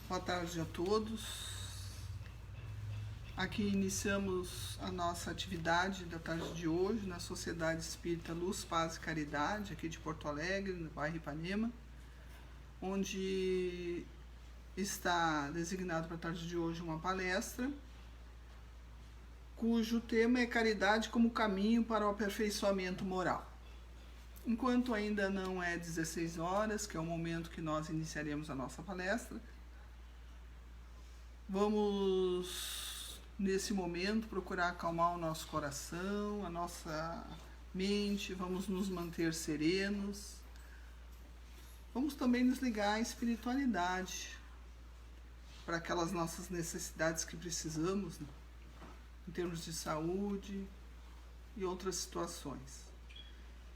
Boa tarde a todos. Aqui iniciamos a nossa atividade da tarde de hoje na Sociedade Espírita Luz, Paz e Caridade, aqui de Porto Alegre, no bairro Ipanema, onde está designado para a tarde de hoje uma palestra, cujo tema é Caridade como caminho para o aperfeiçoamento moral. Enquanto ainda não é 16 horas, que é o momento que nós iniciaremos a nossa palestra, vamos, nesse momento, procurar acalmar o nosso coração, a nossa mente, vamos nos manter serenos. Vamos também nos ligar à espiritualidade, para aquelas nossas necessidades que precisamos, né? Em termos de saúde e outras situações.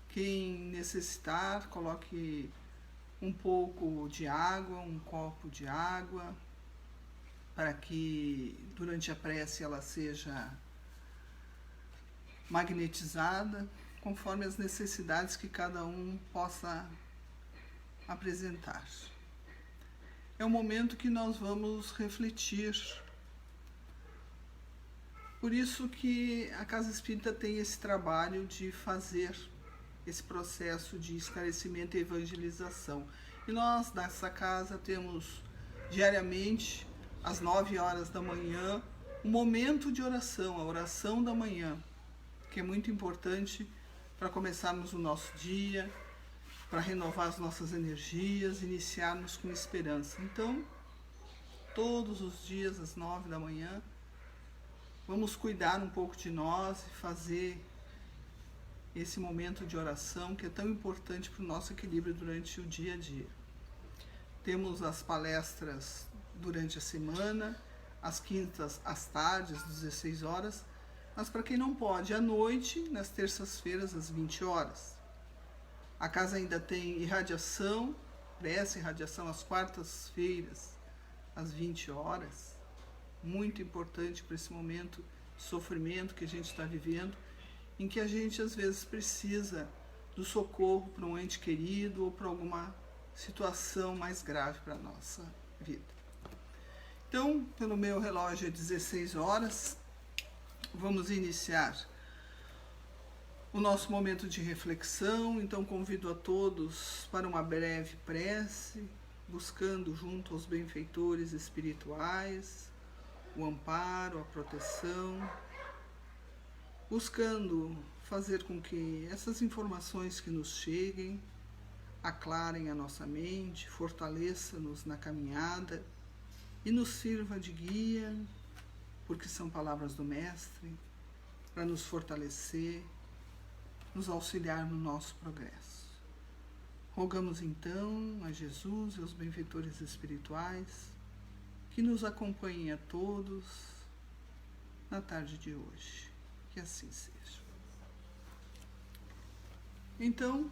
Quem necessitar, coloque um pouco de água, um copo de água, para que durante a prece ela seja magnetizada, conforme as necessidades que cada um possa apresentar. É um momento que nós vamos refletir. Por isso que a Casa Espírita tem esse trabalho de fazer esse processo de esclarecimento e evangelização. E nós, nessa casa, temos diariamente, às 9 horas da manhã, um momento de oração, a oração da manhã, que é muito importante para começarmos o nosso dia, para renovar as nossas energias, iniciarmos com esperança. Então, todos os dias, às 9 da manhã, vamos cuidar um pouco de nós e fazer esse momento de oração que é tão importante para o nosso equilíbrio durante o dia a dia. Temos as palestras durante a semana, às quintas, às tardes, às 16 horas, mas para quem não pode, à noite, nas terças-feiras, às 20 horas. A casa ainda tem irradiação, prece irradiação às quartas-feiras, às 20 horas. Muito importante para esse momento de sofrimento que a gente está vivendo, em que a gente às vezes precisa do socorro para um ente querido ou para alguma situação mais grave para a nossa vida. Então, pelo meu relógio é 16 horas, vamos iniciar o nosso momento de reflexão. Então convido a todos para uma breve prece, buscando junto aos benfeitores espirituais o amparo, a proteção, buscando fazer com que essas informações que nos cheguem aclarem a nossa mente, fortaleça-nos na caminhada e nos sirva de guia, porque são palavras do Mestre, para nos fortalecer, nos auxiliar no nosso progresso. Rogamos então a Jesus e aos benfeitores espirituais que nos acompanhem a todos na tarde de hoje. Que assim seja. Então,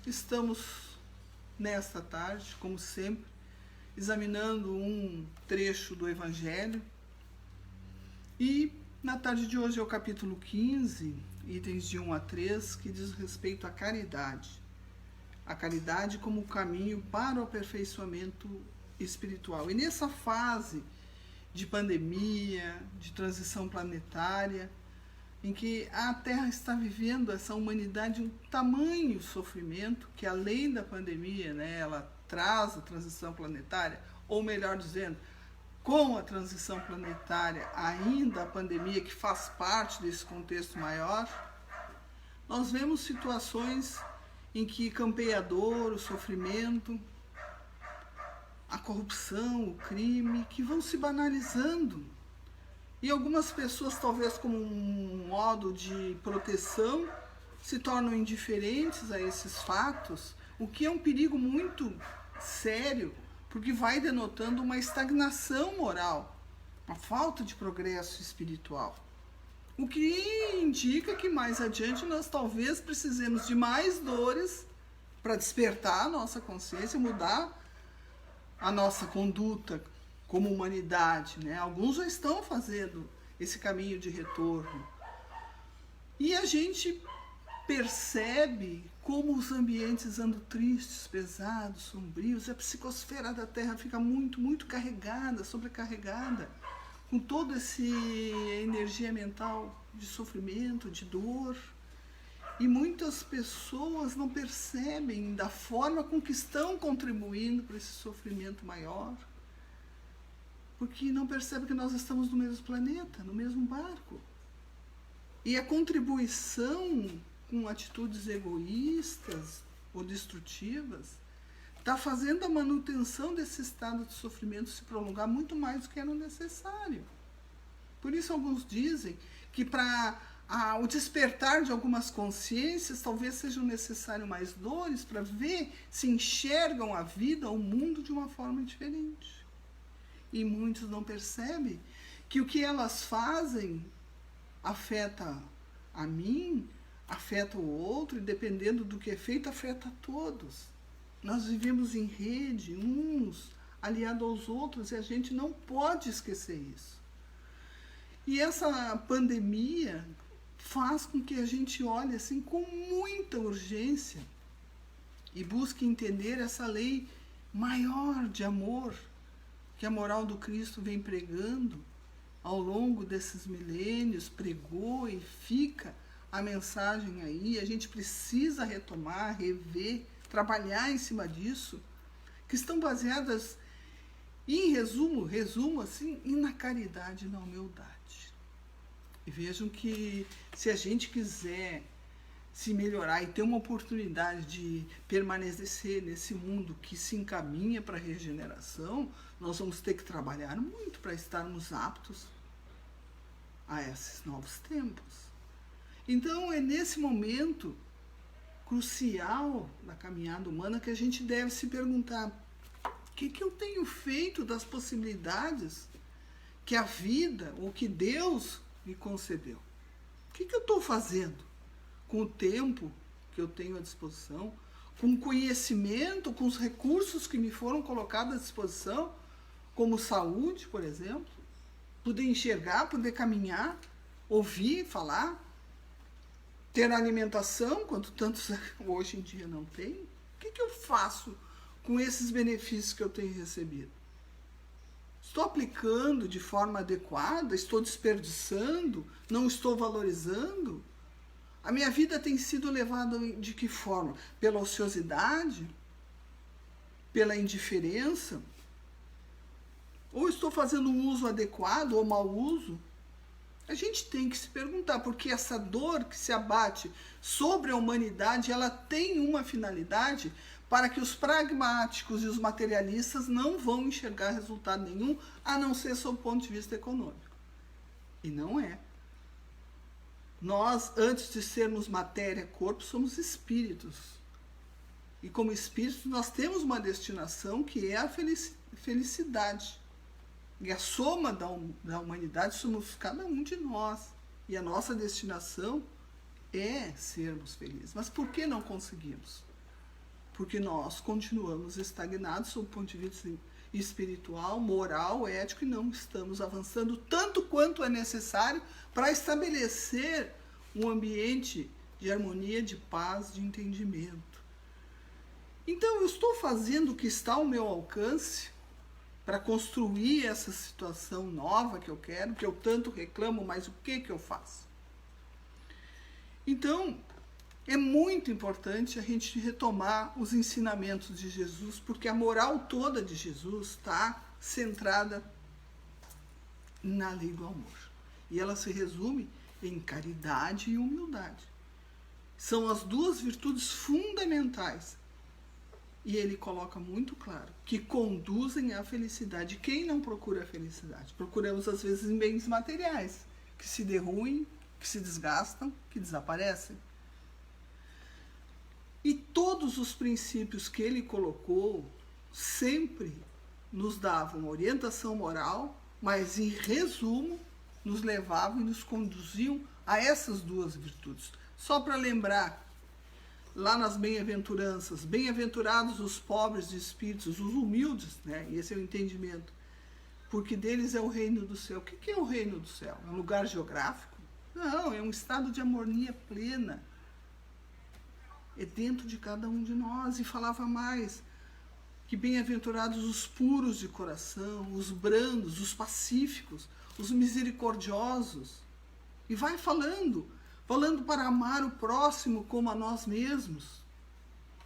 estamos nesta tarde, como sempre, examinando um trecho do Evangelho. E na tarde de hoje é o capítulo 15, itens de 1 a 3, que diz respeito à caridade. A caridade como caminho para o aperfeiçoamento espiritual. E nessa fase de pandemia, de transição planetária, em que a Terra está vivendo, essa humanidade, um tamanho sofrimento que, além da pandemia, né, ela traz a transição planetária, ou melhor dizendo, com a transição planetária, ainda a pandemia que faz parte desse contexto maior, nós vemos situações em que campeia a dor, o sofrimento, a corrupção, o crime, que vão se banalizando. E algumas pessoas, talvez como um modo de proteção, se tornam indiferentes a esses fatos, o que é um perigo muito sério, porque vai denotando uma estagnação moral, uma falta de progresso espiritual. O que indica que mais adiante nós talvez precisemos de mais dores para despertar a nossa consciência, mudar a nossa conduta como humanidade, né? Alguns já estão fazendo esse caminho de retorno. E a gente percebe como os ambientes andam tristes, pesados, sombrios, a psicosfera da Terra fica muito, muito carregada, sobrecarregada, com toda essa energia mental de sofrimento, de dor. E muitas pessoas não percebem da forma com que estão contribuindo para esse sofrimento maior, porque não percebem que nós estamos no mesmo planeta, no mesmo barco. E a contribuição com atitudes egoístas ou destrutivas está fazendo a manutenção desse estado de sofrimento se prolongar muito mais do que era necessário. Por isso alguns dizem que para o despertar de algumas consciências talvez sejam necessárias mais dores para ver se enxergam a vida, o mundo de uma forma diferente. E muitos não percebem que o que elas fazem afeta a mim, afeta o outro, e dependendo do que é feito, afeta a todos. Nós vivemos em rede, uns aliados aos outros, e a gente não pode esquecer isso. E essa pandemia faz com que a gente olhe assim com muita urgência e busque entender essa lei maior de amor que a moral do Cristo vem pregando ao longo desses milênios, pregou e fica a mensagem aí. A gente precisa retomar, rever, trabalhar em cima disso, que estão baseadas, em resumo assim, na caridade e na humildade. E vejam que se a gente quiser se melhorar e ter uma oportunidade de permanecer nesse mundo que se encaminha para a regeneração, nós vamos ter que trabalhar muito para estarmos aptos a esses novos tempos. Então é nesse momento crucial da caminhada humana que a gente deve se perguntar: o que eu tenho feito das possibilidades que a vida ou que Deus me concedeu? O que eu estou fazendo com o tempo que eu tenho à disposição, com o conhecimento, com os recursos que me foram colocados à disposição, como saúde, por exemplo, poder enxergar, poder caminhar, ouvir, falar, ter alimentação, quanto tantos hoje em dia não tem? O que eu faço com esses benefícios que eu tenho recebido? Estou aplicando de forma adequada? Estou desperdiçando? Não estou valorizando? A minha vida tem sido levada de que forma? Pela ociosidade? Pela indiferença? Ou estou fazendo um uso adequado ou mau uso? A gente tem que se perguntar, porque essa dor que se abate sobre a humanidade, ela tem uma finalidade para que os pragmáticos e os materialistas não vão enxergar resultado nenhum, a não ser sob o ponto de vista econômico. E não é. Nós, antes de sermos matéria, corpo, somos espíritos. E como espíritos, nós temos uma destinação que é a felicidade. E a soma da humanidade somos cada um de nós. E a nossa destinação é sermos felizes. Mas por que não conseguimos? Porque nós continuamos estagnados sob o ponto de vista espiritual, moral, ético, e não estamos avançando tanto quanto é necessário para estabelecer um ambiente de harmonia, de paz, de entendimento. Então, eu estou fazendo o que está ao meu alcance para construir essa situação nova que eu quero, que eu tanto reclamo, mas o que eu faço? Então, é muito importante a gente retomar os ensinamentos de Jesus, porque a moral toda de Jesus está centrada na lei do amor. E ela se resume em caridade e humildade. São as duas virtudes fundamentais. E ele coloca muito claro que conduzem à felicidade. Quem não procura a felicidade? Procuramos, às vezes, em bens materiais, que se derruem, que se desgastam, que desaparecem. E todos os princípios que ele colocou sempre nos davam orientação moral, mas, em resumo, nos levavam e nos conduziam a essas duas virtudes. Só para lembrar, lá nas bem-aventuranças, bem-aventurados os pobres de espíritos, os humildes, né? Esse é o entendimento, porque deles é o reino do céu. O que é o reino do céu? É um lugar geográfico? Não, é um estado de harmonia plena. é dentro de cada um de nós. E falava mais, que bem-aventurados os puros de coração, os brandos, os pacíficos, os misericordiosos. E vai falando para amar o próximo como a nós mesmos.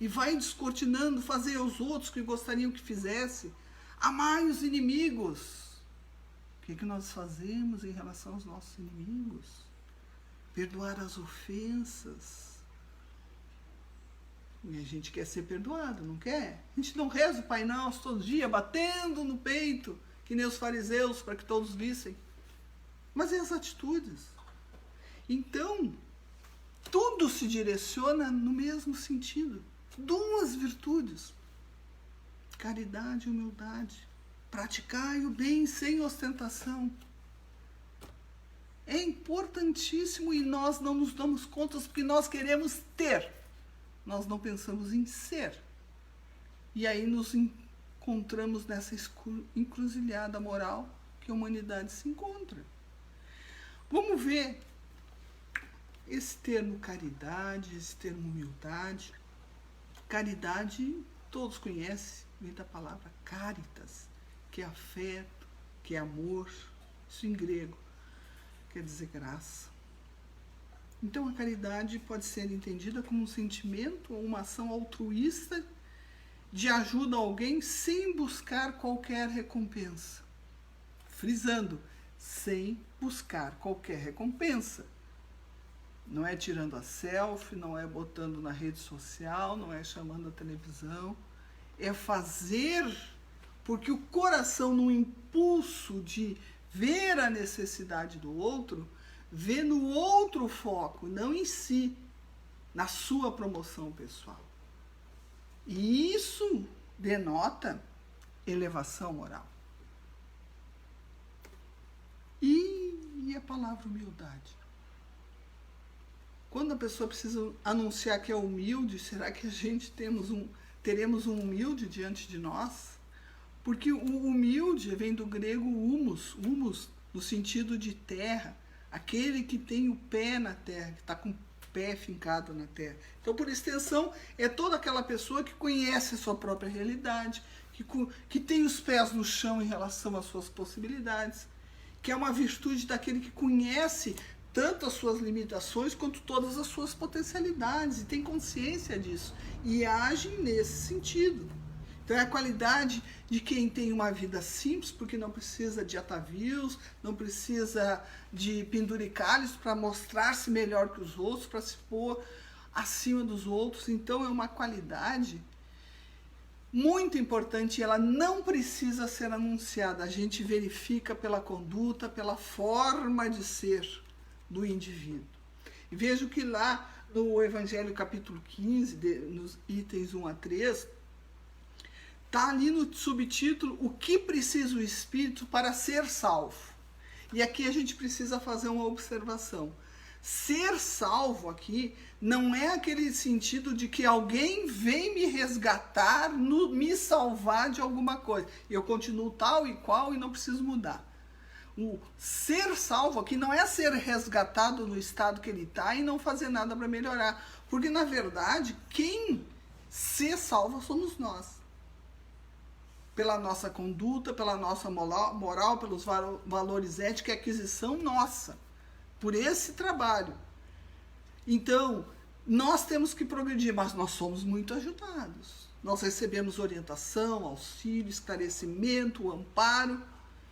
E vai descortinando, fazer aos outros o que gostariam que fizesse. Amai os inimigos. O que nós fazemos em relação aos nossos inimigos? Perdoar as ofensas. E a gente quer ser perdoado, não quer? A gente não reza o Pai Nosso todo dia, batendo no peito, que nem os fariseus, para que todos vissem. Mas e as atitudes? Então, tudo se direciona no mesmo sentido. Duas virtudes: caridade e humildade. Praticai o bem sem ostentação. É importantíssimo e nós não nos damos conta porque nós queremos ter. Nós não pensamos em ser. E aí nos encontramos nessa encruzilhada moral que a humanidade se encontra. Vamos ver esse termo caridade, esse termo humildade. Caridade, todos conhecem, vem da palavra caritas, que é afeto, que é amor, isso em grego, quer dizer graça. Então a caridade pode ser entendida como um sentimento ou uma ação altruísta de ajuda a alguém sem buscar qualquer recompensa. Frisando, sem buscar qualquer recompensa. Não é tirando a selfie, não é botando na rede social, não é chamando a televisão. É fazer porque o coração, no impulso de ver a necessidade do outro, vê no outro foco, não em si, na sua promoção pessoal. E isso denota elevação moral. E a palavra humildade? Quando a pessoa precisa anunciar que é humilde, será que a gente teremos um humilde diante de nós? Porque o humilde vem do grego humus, humus no sentido de terra, aquele que tem o pé na terra, que está com o pé fincado na terra. Então, por extensão, é toda aquela pessoa que conhece a sua própria realidade, que tem os pés no chão em relação às suas possibilidades, que é uma virtude daquele que conhece tanto as suas limitações quanto todas as suas potencialidades, e tem consciência disso, e age nesse sentido. Então é a qualidade de quem tem uma vida simples, porque não precisa de atavios, não precisa de penduricalhos para mostrar-se melhor que os outros, para se pôr acima dos outros. Então é uma qualidade muito importante, e ela não precisa ser anunciada. A gente verifica pela conduta, pela forma de ser do indivíduo. E vejo que lá no Evangelho capítulo 15, nos itens 1 a 3, está ali no subtítulo: o que precisa o Espírito para ser salvo? E aqui a gente precisa fazer uma observação. Ser salvo aqui não é aquele sentido de que alguém vem me resgatar, me salvar de alguma coisa. Eu continuo tal e qual e não preciso mudar. O ser salvo aqui não é ser resgatado no estado que ele está e não fazer nada para melhorar. Porque, na verdade, quem se salva somos nós. Pela nossa conduta, pela nossa moral, pelos valores éticos e aquisição nossa. Por esse trabalho. Então, nós temos que progredir, mas nós somos muito ajudados. Nós recebemos orientação, auxílio, esclarecimento, amparo,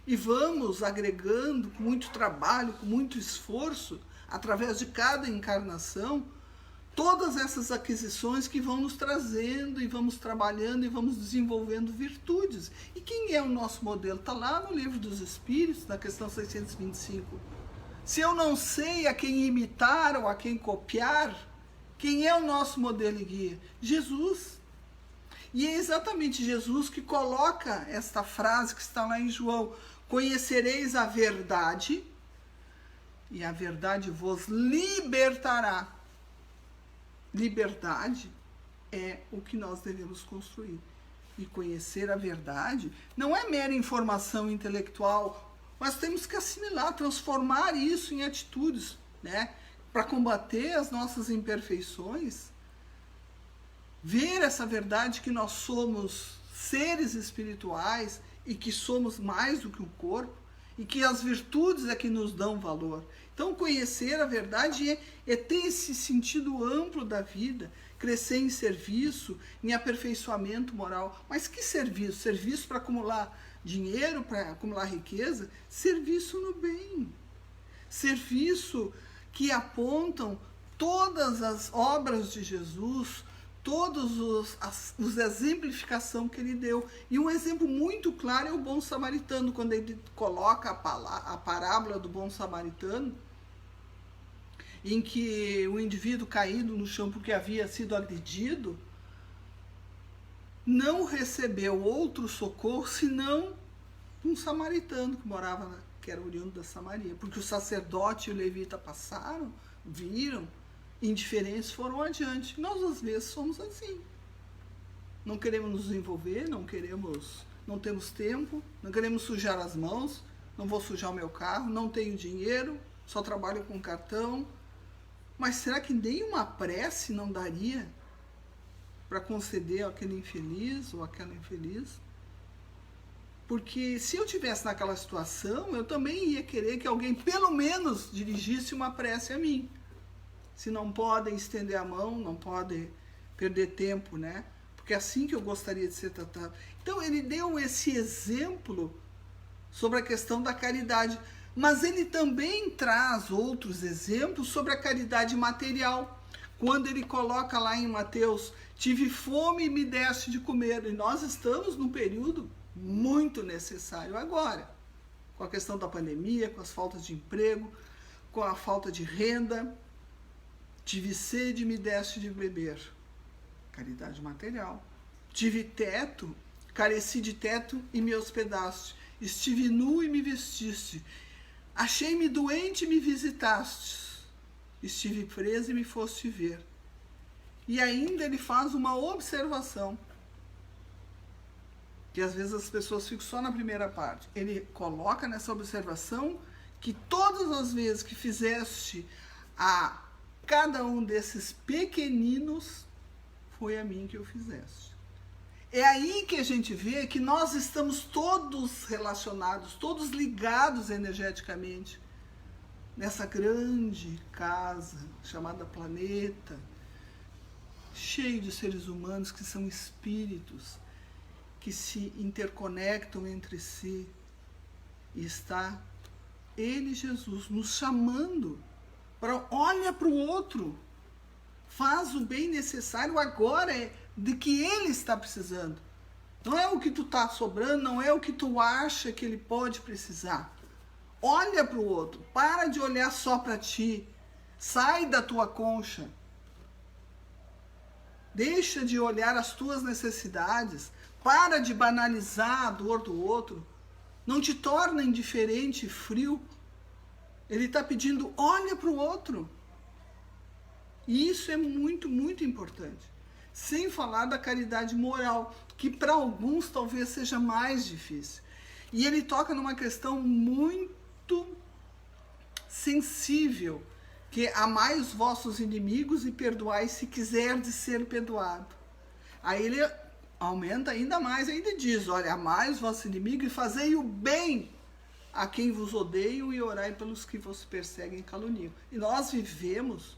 e vamos agregando com muito trabalho, com muito esforço, através de cada encarnação, todas essas aquisições que vão nos trazendo, e vamos trabalhando, e vamos desenvolvendo virtudes. E quem é o nosso modelo? Está lá no Livro dos Espíritos, na questão 625. Se eu não sei a quem imitar ou a quem copiar, quem é o nosso modelo e guia? Jesus. E é exatamente Jesus que coloca esta frase que está lá em João: conhecereis a verdade, e a verdade vos libertará. Liberdade é o que nós devemos construir. E conhecer a verdade não é mera informação intelectual, mas temos que assimilar, transformar isso em atitudes, né? Para combater as nossas imperfeições, ver essa verdade que nós somos seres espirituais e que somos mais do que o corpo e que as virtudes é que nos dão valor. Então, conhecer a verdade é ter esse sentido amplo da vida, crescer em serviço, em aperfeiçoamento moral. Mas que serviço? Serviço para acumular dinheiro, para acumular riqueza? Serviço no bem. Serviço que apontam todas as obras de Jesus, todos os exemplificação que ele deu. E um exemplo muito claro é o bom samaritano, quando ele coloca a parábola do bom samaritano, em que o indivíduo caído no chão porque havia sido agredido, não recebeu outro socorro senão um samaritano que morava, que era oriundo da Samaria, porque o sacerdote e o levita passaram, viram, indiferentes, foram adiante. Nós às vezes somos assim. Não queremos nos envolver, não temos tempo, não queremos sujar as mãos, não vou sujar o meu carro, não tenho dinheiro, só trabalho com cartão. Mas será que nem uma prece não daria para conceder àquele infeliz ou àquela infeliz? Porque se eu estivesse naquela situação, eu também ia querer que alguém pelo menos dirigisse uma prece a mim. Se não podem estender a mão, não podem perder tempo, né? Porque é assim que eu gostaria de ser tratado. Então ele deu esse exemplo sobre a questão da caridade, mas ele também traz outros exemplos sobre a caridade material. Quando ele coloca lá em Mateus, tive fome e me deste de comer. E nós estamos num período muito necessário agora, com a questão da pandemia, com as faltas de emprego, com a falta de renda. Tive sede e me deste de beber. Caridade material. Tive teto, careci de teto e me hospedaste. Estive nu e me vestiste. Achei-me doente e me visitaste. Estive preso e me foste ver. E ainda ele faz uma observação, que às vezes as pessoas ficam só na primeira parte. Ele coloca nessa observação que todas as vezes que fizeste a cada um desses pequeninos, foi a mim que eu fizeste. É aí que a gente vê que nós estamos todos relacionados, todos ligados energeticamente, nessa grande casa chamada planeta, cheio de seres humanos que são espíritos, que se interconectam entre si, e está ele, Jesus, nos chamando para olha para o outro, faz o bem necessário agora, é de que ele está precisando. Não é o que tu está sobrando, não é o que tu acha que ele pode precisar. Olha para o outro, para de olhar só para ti, sai da tua concha. Deixa de olhar as tuas necessidades, para de banalizar a dor do outro, não te torna indiferente e frio. Ele está pedindo, olha para o outro. E isso é muito, muito importante. Sem falar da caridade moral, que para alguns talvez seja mais difícil. E ele toca numa questão muito sensível, que é amai os vossos inimigos e perdoai se quiserdes ser perdoado. Aí ele aumenta ainda mais, ainda diz, olha, amai os vossos inimigos e fazei o bem a quem vos odeiam e orai pelos que vos perseguem e caluniam. E nós vivemos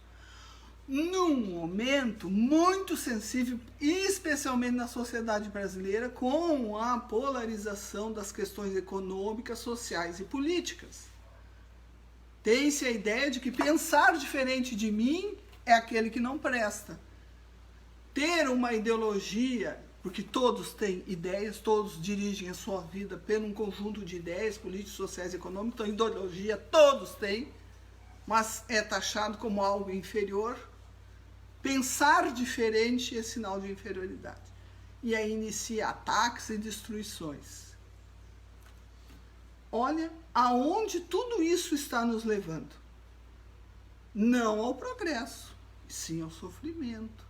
num momento muito sensível, especialmente na sociedade brasileira, com a polarização das questões econômicas, sociais e políticas. Tem-se a ideia de que pensar diferente de mim é aquele que não presta. Ter uma ideologia, porque todos têm ideias, todos dirigem a sua vida por um conjunto de ideias políticas, sociais e econômicas, então ideologia todos têm, mas é taxado como algo inferior. Pensar diferente é sinal de inferioridade. E aí inicia ataques e destruições. Olha aonde tudo isso está nos levando. Não ao progresso, sim ao sofrimento,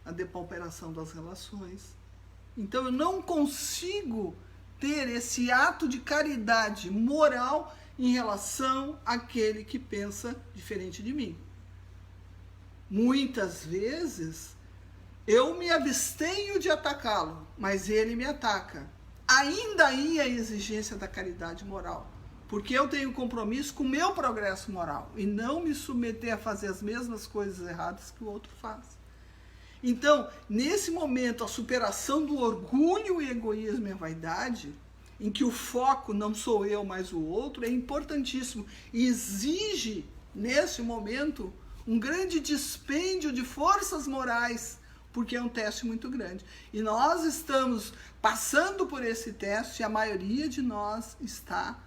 à depauperação das relações. Então eu não consigo ter esse ato de caridade moral em relação àquele que pensa diferente de mim. Muitas vezes eu me abstenho de atacá-lo, mas ele me ataca. Ainda aí a exigência da caridade moral, porque eu tenho compromisso com o meu progresso moral e não me submeter a fazer as mesmas coisas erradas que o outro faz. Então, nesse momento, a superação do orgulho e egoísmo e a vaidade, em que o foco não sou eu, mas o outro, é importantíssimo e exige, nesse momento, um grande dispêndio de forças morais, porque é um teste muito grande. E nós estamos passando por esse teste e a maioria de nós está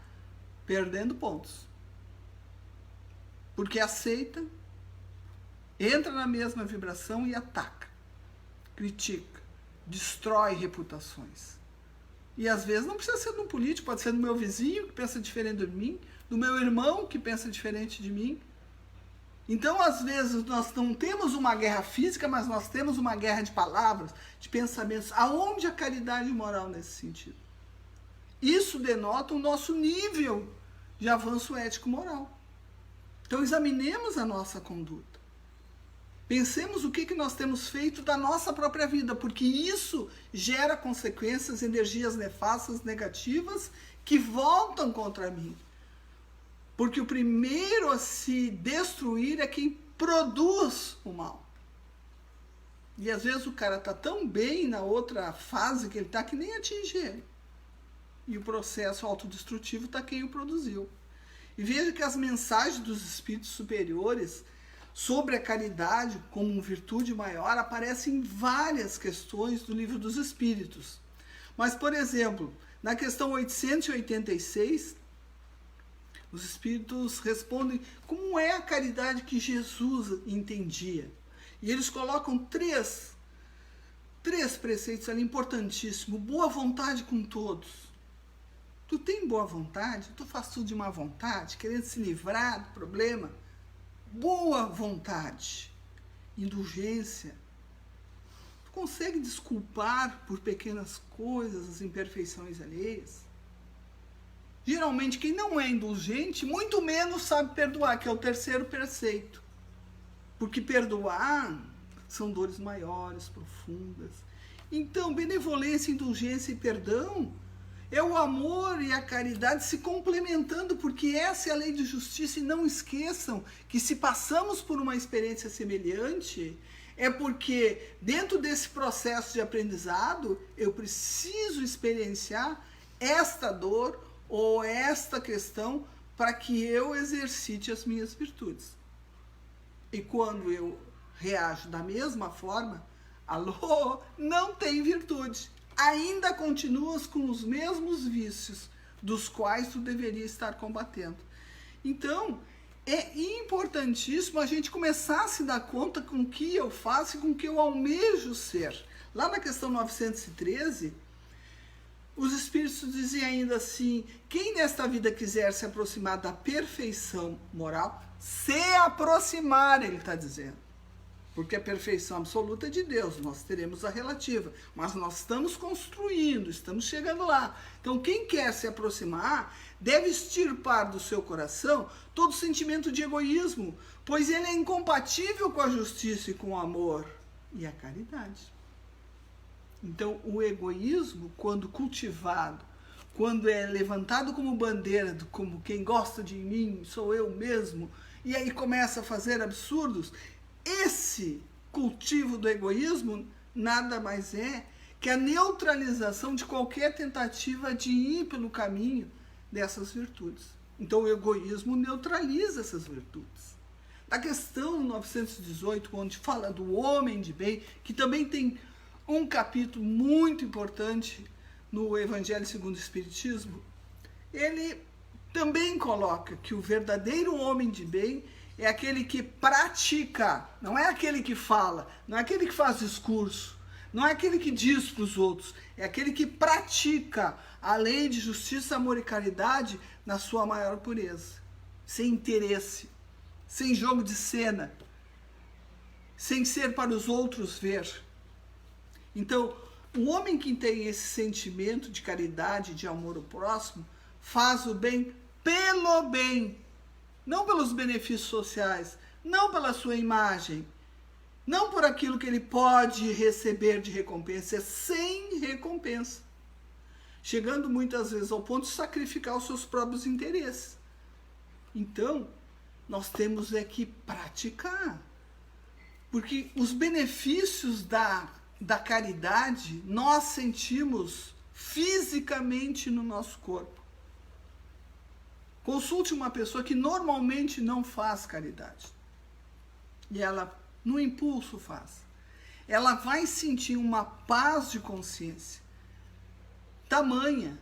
perdendo pontos. Porque aceita, entra na mesma vibração e ataca, critica, destrói reputações. E às vezes não precisa ser de um político, pode ser do meu vizinho que pensa diferente de mim, do meu irmão que pensa diferente de mim. Então, às vezes, nós não temos uma guerra física, mas nós temos uma guerra de palavras, de pensamentos. Aonde a caridade moral nesse sentido? Isso denota o nosso nível de avanço ético-moral. Então, examinemos a nossa conduta. Pensemos o que nós temos feito da nossa própria vida, porque isso gera consequências, energias nefastas, negativas, que voltam contra mim. Porque o primeiro a se destruir é quem produz o mal. E às vezes o cara está tão bem na outra fase que ele está que nem atinge ele. E o processo autodestrutivo está quem o produziu. E veja que as mensagens dos espíritos superiores sobre a caridade como virtude maior aparecem em várias questões do Livro dos Espíritos. Mas, por exemplo, na questão 886, os Espíritos respondem como é a caridade que Jesus entendia. E eles colocam três preceitos ali importantíssimos. Boa vontade com todos. Tu tem boa vontade? Tu faz tudo de má vontade, querendo se livrar do problema? Boa vontade. Indulgência. Tu consegue desculpar por pequenas coisas as imperfeições alheias? Geralmente, quem não é indulgente, muito menos sabe perdoar, que é o terceiro preceito. Porque perdoar são dores maiores, profundas. Então, benevolência, indulgência e perdão é o amor e a caridade se complementando, porque essa é a lei de justiça. E não esqueçam que se passamos por uma experiência semelhante, é porque dentro desse processo de aprendizado, eu preciso experienciar esta dor ou esta questão para que eu exercite as minhas virtudes. E quando eu reajo da mesma forma, alô, não tem virtude. Ainda continuas com os mesmos vícios dos quais tu deveria estar combatendo. Então, é importantíssimo a gente começar a se dar conta com o que eu faço e com o que eu almejo ser. Lá na questão 913, os Espíritos dizem ainda assim: quem nesta vida quiser se aproximar da perfeição moral, se aproximar, ele está dizendo. Porque a perfeição absoluta é de Deus, nós teremos a relativa. Mas nós estamos construindo, estamos chegando lá. Então, quem quer se aproximar, deve extirpar do seu coração todo sentimento de egoísmo, pois ele é incompatível com a justiça e com o amor e a caridade. Então, o egoísmo, quando cultivado, quando é levantado como bandeira, como quem gosta de mim, sou eu mesmo, e aí começa a fazer absurdos, esse cultivo do egoísmo nada mais é que a neutralização de qualquer tentativa de ir pelo caminho dessas virtudes. Então, o egoísmo neutraliza essas virtudes. Na questão 918, onde fala do homem de bem, que também tem um capítulo muito importante no Evangelho segundo o Espiritismo, ele também coloca que o verdadeiro homem de bem é aquele que pratica, não é aquele que fala, não é aquele que faz discurso, não é aquele que diz para os outros, é aquele que pratica a lei de justiça, amor e caridade na sua maior pureza, sem interesse, sem jogo de cena, sem ser para os outros ver. Então, o homem que tem esse sentimento de caridade, de amor ao próximo, faz o bem pelo bem, não pelos benefícios sociais, não pela sua imagem, Não por aquilo que ele pode receber de recompensa, é sem recompensa. Chegando muitas vezes ao ponto de sacrificar os seus próprios interesses. Então, nós temos que praticar. Porque os benefícios da caridade nós sentimos fisicamente no nosso corpo. Consulte uma pessoa que normalmente não faz caridade. E ela, no impulso, faz. Ela vai sentir uma paz de consciência tamanha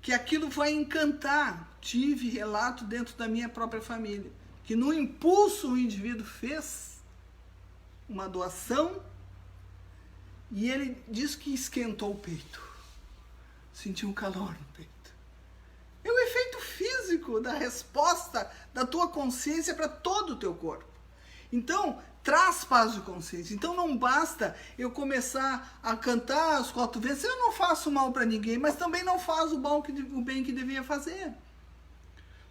que aquilo vai encantar. Tive relato dentro da minha própria família, que no impulso o indivíduo fez uma doação e ele diz que esquentou o peito. Sentiu um calor no peito. É o efeito físico da resposta da tua consciência para todo o teu corpo. Então, traz paz de consciência. Então, não basta eu começar a cantar os 4 vezes. Eu não faço mal para ninguém, mas também não faço o bem que devia fazer.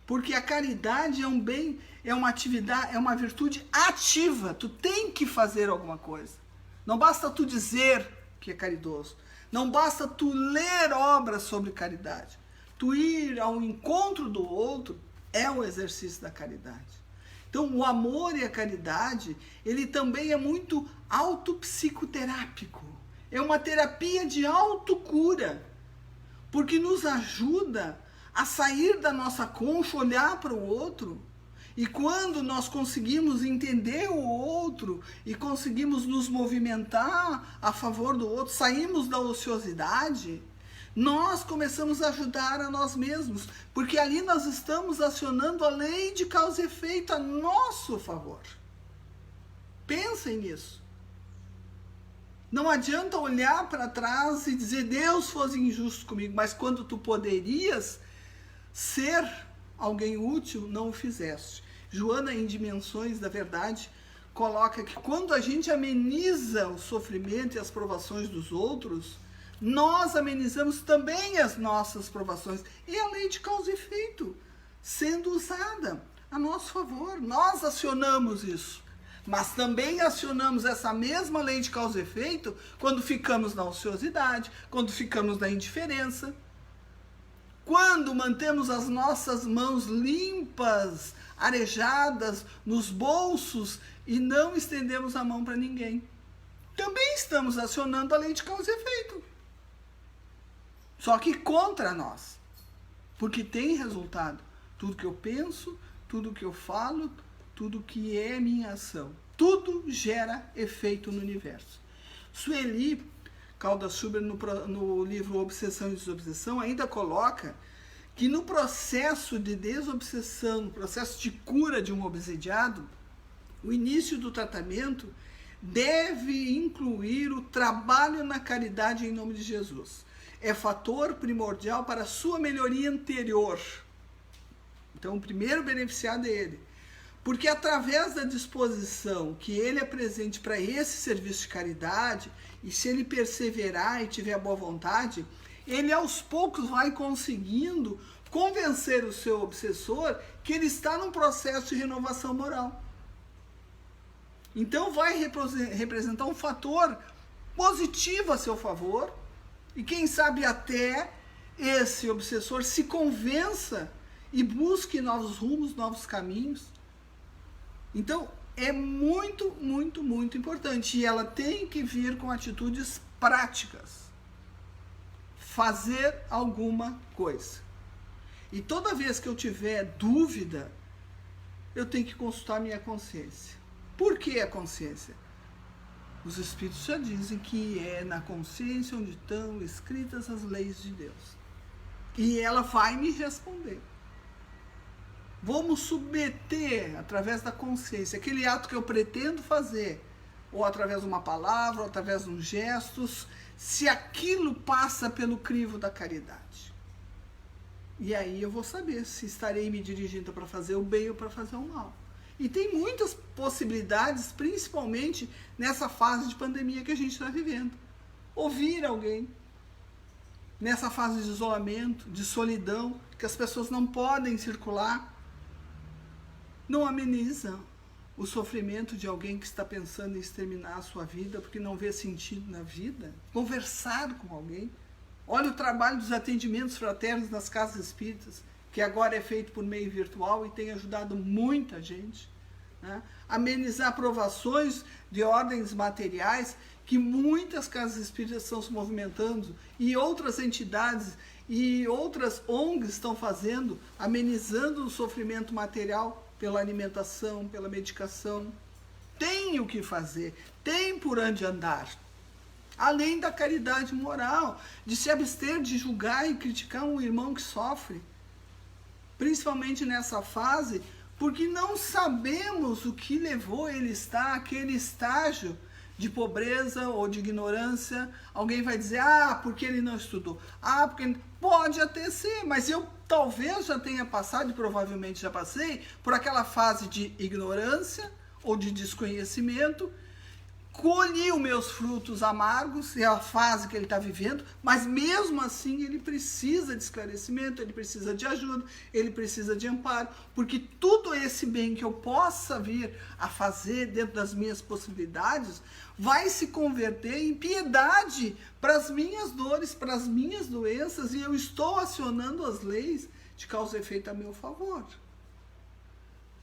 Porque a caridade é um bem, é uma atividade, é uma virtude ativa. Tu tem que fazer alguma coisa. Não basta tu dizer que é caridoso. Não basta tu ler obras sobre caridade. Tu ir ao encontro do outro é um exercício da caridade. Então, o amor e a caridade, ele também é muito autopsicoterápico. É uma terapia de autocura, porque nos ajuda a sair da nossa concha, olhar para o outro. E quando nós conseguimos entender o outro e conseguimos nos movimentar a favor do outro, saímos da ociosidade, nós começamos a ajudar a nós mesmos, porque ali nós estamos acionando a lei de causa e efeito a nosso favor. Pensem nisso. Não adianta olhar para trás e dizer, Deus fosse injusto comigo, mas quando tu poderias ser alguém útil, não o fizeste. Joana, em Dimensões da Verdade, coloca que quando a gente ameniza o sofrimento e as provações dos outros, nós amenizamos também as nossas provações. E a lei de causa e efeito sendo usada a nosso favor. Nós acionamos isso. Mas também acionamos essa mesma lei de causa e efeito quando ficamos na ociosidade, quando ficamos na indiferença. Quando mantemos as nossas mãos limpas, arejadas, nos bolsos e não estendemos a mão para ninguém. Também estamos acionando a lei de causa e efeito. Só que contra nós. Porque tem resultado. Tudo que eu penso, tudo que eu falo, tudo que é minha ação. Tudo gera efeito no universo. Sueli Caldas Schubert, no livro Obsessão e Desobsessão, ainda coloca que no processo de desobsessão, no processo de cura de um obsediado, o início do tratamento deve incluir o trabalho na caridade em nome de Jesus. É fator primordial para a sua melhoria anterior. Então, o primeiro beneficiado é ele. Porque através da disposição que ele apresente para esse serviço de caridade, e se ele perseverar e tiver boa vontade, ele aos poucos vai conseguindo convencer o seu obsessor que ele está num processo de renovação moral. Então vai representar um fator positivo a seu favor, e quem sabe até esse obsessor se convença e busque novos rumos, novos caminhos. Então, é muito, muito, muito importante. E ela tem que vir com atitudes práticas. Fazer alguma coisa. E toda vez que eu tiver dúvida, eu tenho que consultar a minha consciência. Por que a consciência? Os Espíritos já dizem que é na consciência onde estão escritas as leis de Deus. E ela vai me responder. Vamos submeter, através da consciência, aquele ato que eu pretendo fazer, ou através de uma palavra, ou através de uns gestos, se aquilo passa pelo crivo da caridade. E aí eu vou saber se estarei me dirigindo para fazer o bem ou para fazer o mal. E tem muitas possibilidades, principalmente nessa fase de pandemia que a gente está vivendo. Ouvir alguém, nessa fase de isolamento, de solidão, que as pessoas não podem circular, não ameniza o sofrimento de alguém que está pensando em exterminar a sua vida porque não vê sentido na vida. Conversar com alguém. Olha o trabalho dos atendimentos fraternos nas casas espíritas, que agora é feito por meio virtual e tem ajudado muita gente, né? Amenizar provações de ordens materiais que muitas casas espíritas estão se movimentando e outras entidades e outras ONGs estão fazendo, amenizando o sofrimento material pela alimentação, pela medicação. Tem o que fazer, tem por onde andar. Além da caridade moral, de se abster de julgar e criticar um irmão que sofre. Principalmente nessa fase, porque não sabemos o que levou ele a estar àquele estágio de pobreza ou de ignorância. Alguém vai dizer, porque ele não estudou. Porque pode até ser, mas eu talvez já tenha passado, e provavelmente já passei, por aquela fase de ignorância ou de desconhecimento. Colhi os meus frutos amargos, é a fase que ele está vivendo, mas mesmo assim ele precisa de esclarecimento, ele precisa de ajuda, ele precisa de amparo, porque tudo esse bem que eu possa vir a fazer dentro das minhas possibilidades vai se converter em piedade para as minhas dores, para as minhas doenças, e eu estou acionando as leis de causa e efeito a meu favor.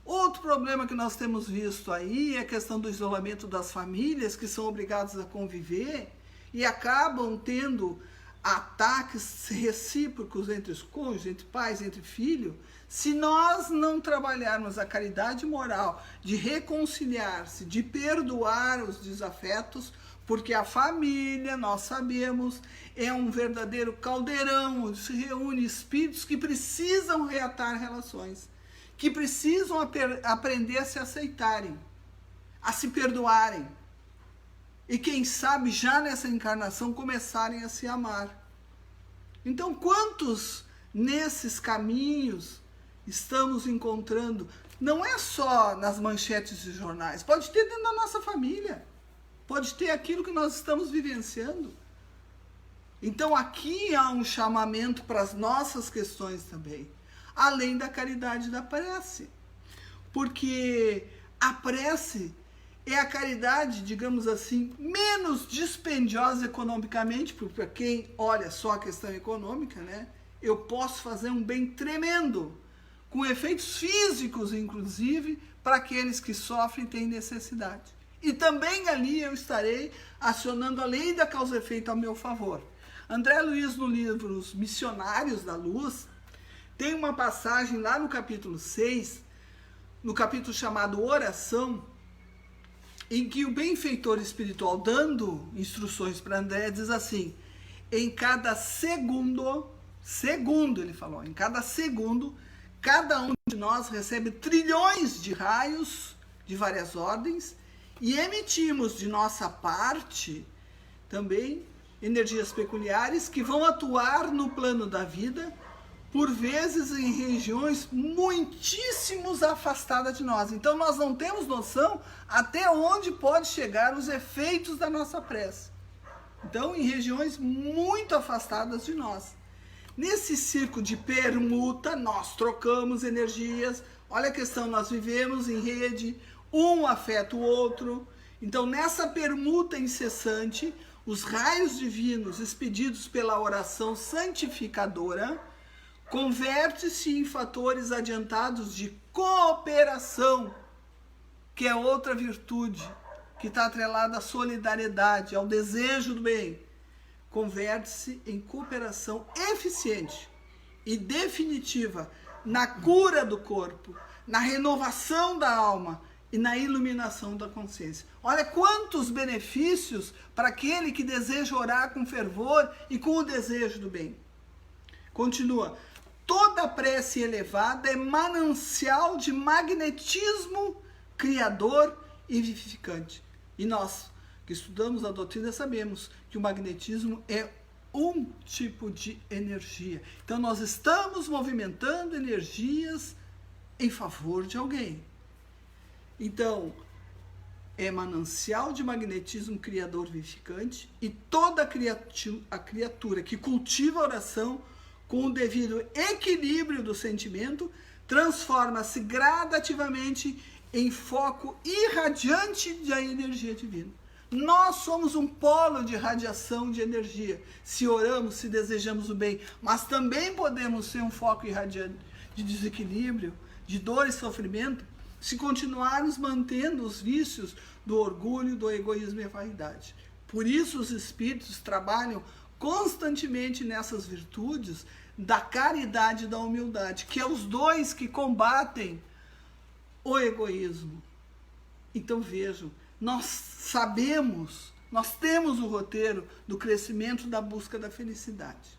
Outro problema que nós temos visto aí é a questão do isolamento das famílias, que são obrigadas a conviver e acabam tendo ataques recíprocos entre os cônjuges, entre pais, entre filhos. Se nós não trabalharmos a caridade moral de reconciliar-se, de perdoar os desafetos, porque a família, nós sabemos, é um verdadeiro caldeirão onde se reúne espíritos que precisam reatar relações, que precisam aprender a se aceitarem, a se perdoarem. E quem sabe já nessa encarnação começarem a se amar. Então quantos nesses caminhos estamos encontrando? Não é só nas manchetes de jornais, pode ter dentro da nossa família, pode ter aquilo que nós estamos vivenciando. Então aqui há um chamamento para as nossas questões também, além da caridade da prece. Porque a prece é a caridade, digamos assim, menos dispendiosa economicamente, porque para quem olha só a questão econômica, né, eu posso fazer um bem tremendo, com efeitos físicos, inclusive, para aqueles que sofrem e têm necessidade. E também ali eu estarei acionando a lei da causa e efeito a meu favor. André Luiz, no livro Os Missionários da Luz, tem uma passagem lá no capítulo 6, no capítulo chamado Oração, em que o benfeitor espiritual, dando instruções para André, diz assim: em cada segundo, ele falou, em cada segundo, cada um de nós recebe trilhões de raios de várias ordens e emitimos de nossa parte também energias peculiares que vão atuar no plano da vida, por vezes em regiões muitíssimos afastadas de nós. Então nós não temos noção até onde pode chegar os efeitos da nossa prece. Então, em regiões muito afastadas de nós. Nesse círculo de permuta, nós trocamos energias. Olha a questão, nós vivemos em rede, um afeta o outro. Então, nessa permuta incessante, os raios divinos expedidos pela oração santificadora converte-se em fatores adiantados de cooperação, que é outra virtude, que está atrelada à solidariedade, ao desejo do bem. Converte-se em cooperação eficiente e definitiva na cura do corpo, na renovação da alma e na iluminação da consciência. Olha quantos benefícios para aquele que deseja orar com fervor e com o desejo do bem. Continua. Toda prece elevada é manancial de magnetismo criador e vivificante. E nós, que estudamos a doutrina, sabemos que o magnetismo é um tipo de energia. Então, nós estamos movimentando energias em favor de alguém. Então, é manancial de magnetismo criador vivificante, e toda a criatura que cultiva a oração com o devido equilíbrio do sentimento, transforma-se gradativamente em foco irradiante da energia divina. Nós somos um polo de radiação de energia, se oramos, se desejamos o bem, mas também podemos ser um foco irradiante de desequilíbrio, de dor e sofrimento, se continuarmos mantendo os vícios do orgulho, do egoísmo e a vaidade. Por isso os espíritos trabalham constantemente nessas virtudes da caridade e da humildade, que é os dois que combatem o egoísmo. Então vejam, nós sabemos, nós temos o roteiro do crescimento, da busca da felicidade.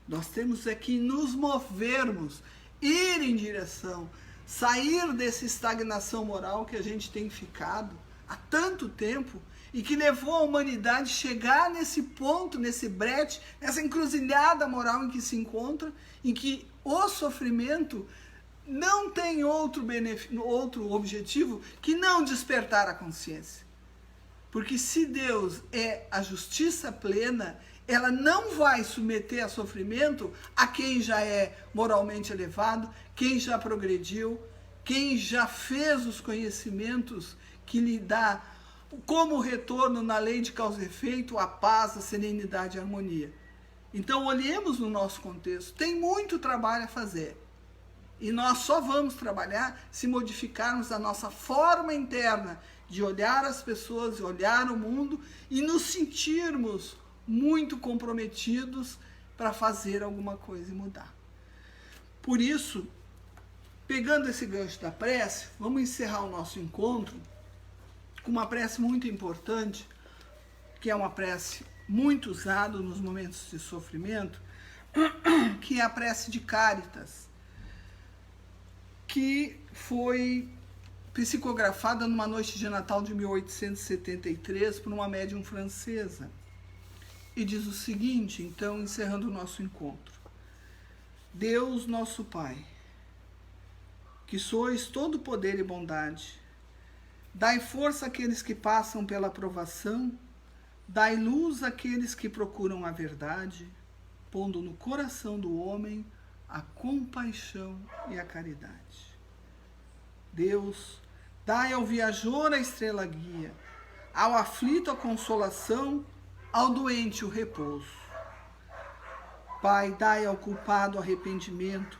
Nós temos é que nos movermos, ir em direção, sair dessa estagnação moral que a gente tem ficado há tanto tempo e que levou a humanidade a chegar nesse ponto, nesse brete, nessa encruzilhada moral em que se encontra, em que o sofrimento não tem outro objetivo que não despertar a consciência. Porque se Deus é a justiça plena, ela não vai submeter a sofrimento a quem já é moralmente elevado, quem já progrediu, quem já fez os conhecimentos que lhe dá como retorno na lei de causa e efeito a paz, a serenidade e a harmonia. Então olhemos no nosso contexto, tem muito trabalho a fazer. E nós só vamos trabalhar se modificarmos a nossa forma interna de olhar as pessoas, de olhar o mundo e nos sentirmos muito comprometidos para fazer alguma coisa e mudar. Por isso, pegando esse gancho da prece, vamos encerrar o nosso encontro com uma prece muito importante, que é uma prece muito usada nos momentos de sofrimento, que é a prece de Cáritas, que foi psicografada numa noite de Natal de 1873 por uma médium francesa. E diz o seguinte, então, encerrando o nosso encontro. Deus, nosso Pai, que sois todo poder e bondade, dai força àqueles que passam pela provação, dai luz àqueles que procuram a verdade, pondo no coração do homem a compaixão e a caridade. Deus, dai ao viajor a estrela guia, ao aflito a consolação, ao doente o repouso. Pai, dai ao culpado arrependimento,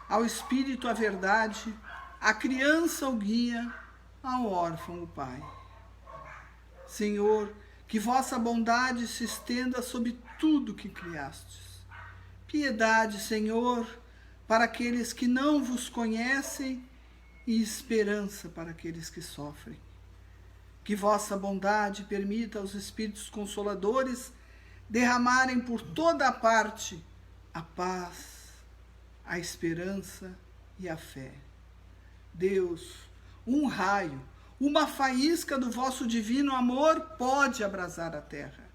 ao espírito a verdade, à criança o guia, ao órfão o pai. Senhor, que vossa bondade se estenda sobre tudo que criastes. Piedade, Senhor, para aqueles que não vos conhecem e esperança para aqueles que sofrem. Que vossa bondade permita aos Espíritos Consoladores derramarem por toda a parte a paz, a esperança e a fé. Deus, um raio, uma faísca do vosso divino amor pode abrasar a terra.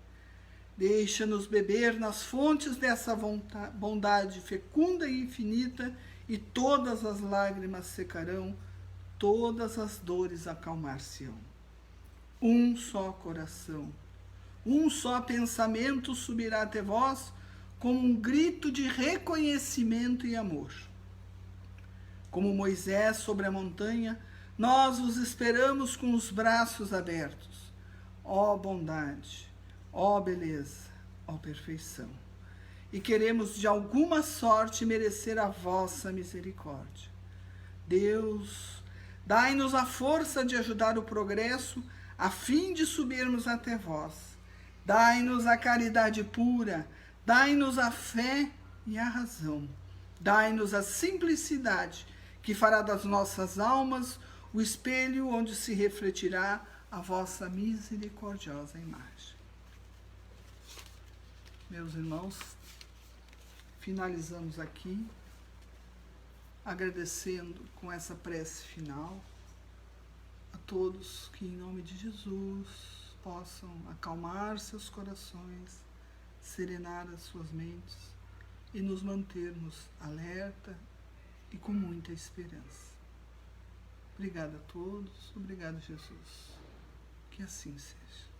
Deixa-nos beber nas fontes dessa bondade fecunda e infinita, e todas as lágrimas secarão, todas as dores acalmar-se-ão. Um só coração, um só pensamento subirá até vós, como um grito de reconhecimento e amor. Como Moisés sobre a montanha, nós vos esperamos com os braços abertos. Ó bondade, ó beleza, ó perfeição. E queremos de alguma sorte merecer a vossa misericórdia. Deus, dai-nos a força de ajudar o progresso, a fim de subirmos até vós. Dai-nos a caridade pura, dai-nos a fé e a razão. Dai-nos a simplicidade, que fará das nossas almas o espelho onde se refletirá a vossa misericordiosa imagem. Meus irmãos, finalizamos aqui, agradecendo com essa prece final a todos que, em nome de Jesus, possam acalmar seus corações, serenar as suas mentes e nos mantermos alerta e com muita esperança. Obrigada a todos, obrigado, Jesus. Que assim seja.